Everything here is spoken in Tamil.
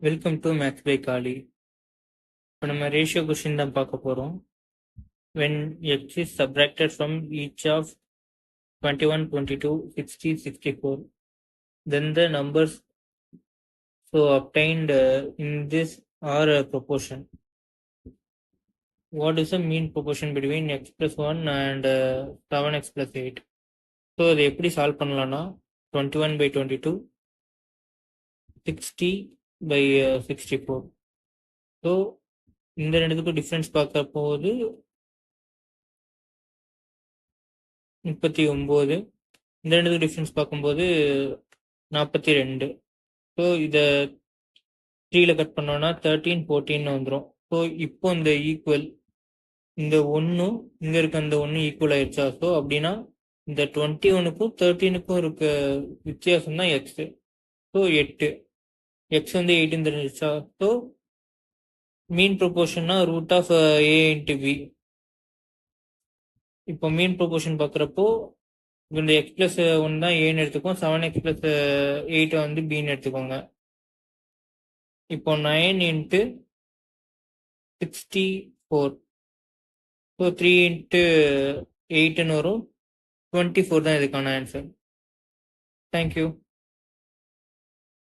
வெல்கம் டு மேத்ஸ் பை காலி. இப்போ நம்ம ரேஷியோ கொஸ்டின் தான் பார்க்க போகிறோம். When X is subtracted from each of 21, 22, 60, 64, then the numbers so obtained in this are a proportion. What is the mean proportion between x plus 1 and 7x plus 8? So இதை எப்படி சால்வ் பண்ணலாம்னா 21/22, 60 by 64. ஸோ இந்த ரெண்டுத்துக்கும் டிஃப்ரென்ஸ் பார்க்க போது 39. இந்த ரெண்டுத்துக்கும் டிஃப்ரென்ஸ் பார்க்கும்போது 42. ஸோ இதை 3ல கட் பண்ணோன்னா 13, 14 வந்துடும். ஸோ இப்போ இந்த ஈக்குவல் இந்த ஒன்றும் இங்கே இருக்க அந்த ஒன்று ஈக்குவல் ஆயிடுச்சா? ஸோ அப்படின்னா இந்த 21க்கும் 13க்கும் இருக்க வித்தியாசம் தான் எக்ஸு. ஸோ 8. எக்ஸ் வந்து 8 தெரிஞ்சிச்சா? ஸோ மீன் ப்ரொபோர்ஷன்னா root of a into b. இப்போ மீன் ப்ரொபோர்ஷன் பார்க்குறப்போ இந்த எக்ஸ் பிளஸ் 1 தான் ஏன்னு எடுத்துக்கோம், 7x plus 8 வந்து பின்னு எடுத்துக்கோங்க. இப்போ 9 இன்ட்டு 64, ஸோ 3 இன்ட்டு 8ன்னு வரும். 24 தான் இதுக்கான ஆன்சர். தேங்க்யூ.